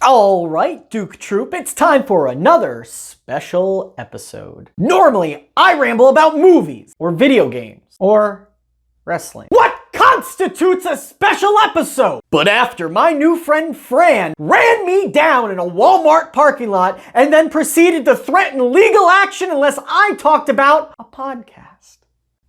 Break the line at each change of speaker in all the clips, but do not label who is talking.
Alright, Duke Troop, it's time for another special episode. Normally, I ramble about movies, or video games, or wrestling. What constitutes a special episode? But after my new friend Fran ran me down in a Walmart parking lot and then proceeded to threaten legal action unless I talked about a podcast.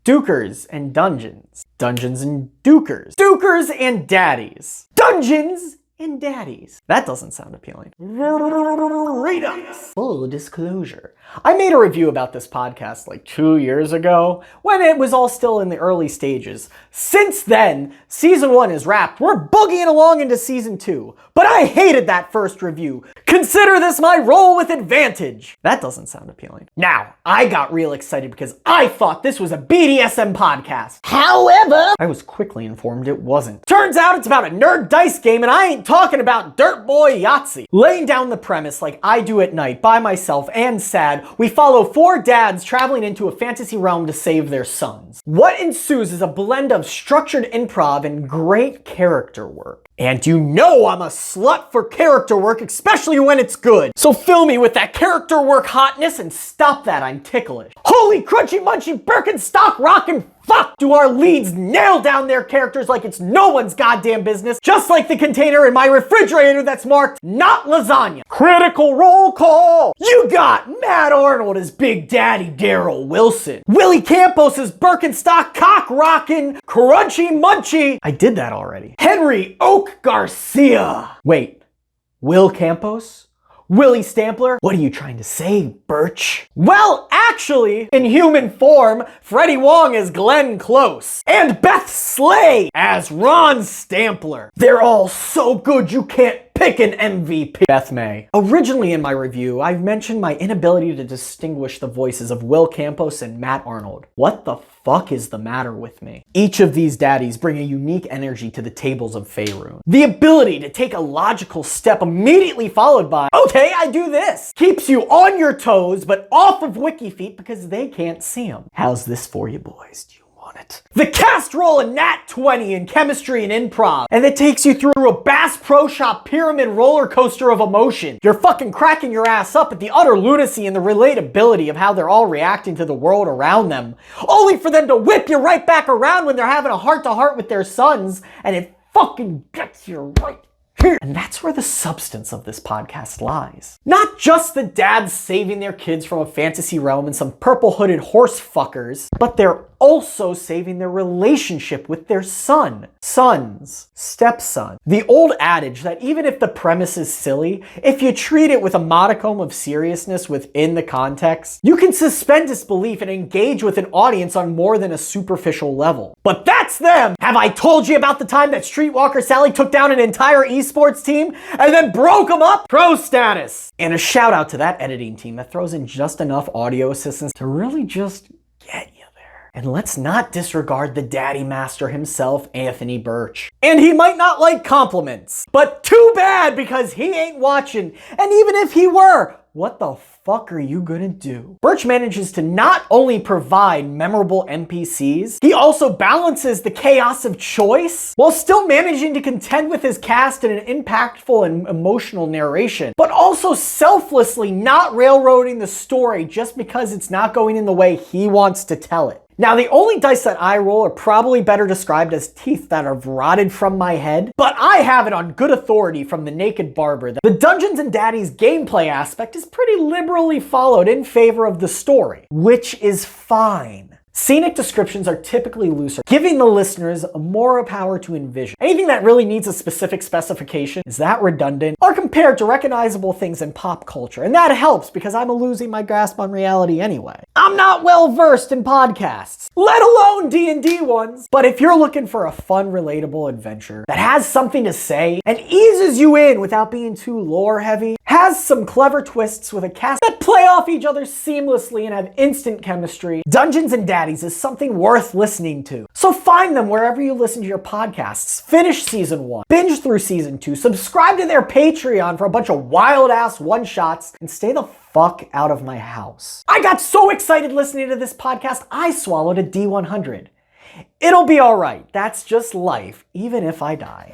Dookers and Dungeons. Dungeons and Dookers. Dookers and Daddies. Dungeons and Daddies. That doesn't sound appealing. Redux. Full disclosure. I made a review about this podcast like 2 years ago when it was all still in the early stages. Since then, season 1 is wrapped. We're boogieing along into season 2. But I hated that first review. Consider this my role with advantage. That doesn't sound appealing. Now, I got real excited because I thought this was a BDSM podcast. However, I was quickly informed it wasn't. Turns out it's about a nerd dice game and I ain't talking about Dirt Boy Yahtzee. Laying down the premise like I do at night by myself and sad, we follow 4 dads traveling into a fantasy realm to save their sons. What ensues is a blend of structured improv and great character work. And you know I'm a slut for character work, especially when it's good. So fill me with that character work hotness and stop that, I'm ticklish. Holy crunchy munchy Birkenstock rockin' fuck! Do our leads nail down their characters like it's no one's goddamn business, just like the container in my refrigerator that's marked not lasagna. Critical roll call! You got Matt Arnold as Big Daddy Daryl Wilson. Willie Campos as Birkenstock cock rockin' crunchy munchy. I did that already. Henry Oak Garcia. Wait, Will Campos? Willie Stampler? What are you trying to say, Birch? Well, actually, in human form, Freddie Wong as Glenn Close, and Beth Slay as Ron Stampler. They're all so good you can't pick an MVP. Beth May. Originally in my review, I've mentioned my inability to distinguish the voices of Will Campos and Matt Arnold. What the fuck is the matter with me? Each of these daddies bring a unique energy to the tables of Faerune. The ability to take a logical step immediately followed by, okay, I do this, keeps you on your toes but off of wiki feet because they can't see them. How's this for you boys? Do you want it? The cast roll a nat 20 in chemistry and improv, and it takes you through a Bass Pro Shop pyramid roller coaster of emotion. You're fucking cracking your ass up at the utter lunacy and the relatability of how they're all reacting to the world around them, only for them to whip you right back around when they're having a heart-to-heart with their sons, and it fucking gets you right here. And that's where the substance of this podcast lies. Not just the dads saving their kids from a fantasy realm and some purple-hooded horse fuckers, but they're also saving their relationship with their sons, stepson. The old adage that even if the premise is silly, if you treat it with a modicum of seriousness within the context, you can suspend disbelief and engage with an audience on more than a superficial level. But that's them! Have I told you about the time that Streetwalker Sally took down an entire esports team and then broke them up? Pro status! And a shout out to that editing team that throws in just enough audio assistance to really just get you. And let's not disregard the daddy master himself, Anthony Birch. And he might not like compliments, but too bad because he ain't watching. And even if he were, what the fuck are you gonna do? Birch manages to not only provide memorable NPCs, he also balances the chaos of choice while still managing to contend with his cast in an impactful and emotional narration, but also selflessly not railroading the story just because it's not going in the way he wants to tell it. Now, the only dice that I roll are probably better described as teeth that have rotted from my head, but I have it on good authority from the Naked Barber that the Dungeons and Daddies gameplay aspect is pretty liberally followed in favor of the story, which is fine. Scenic descriptions are typically looser, giving the listeners more power to envision. Anything that really needs a specific specification is that redundant or compared to recognizable things in pop culture, and that helps because I'm losing my grasp on reality anyway. I'm not well versed in podcasts, let alone D&D ones, but if you're looking for a fun, relatable adventure that has something to say and eases you in without being too lore heavy, has some clever twists with a cast that play off each other seamlessly and have instant chemistry, Dungeons and Daddies is something worth listening to. So find them wherever you listen to your podcasts. Finish season 1, binge through season 2, subscribe to their Patreon for a bunch of wild-ass one-shots, and stay the fuck out of my house. I got so excited listening to this podcast, I swallowed a D100. It'll be alright. That's just life, even if I die.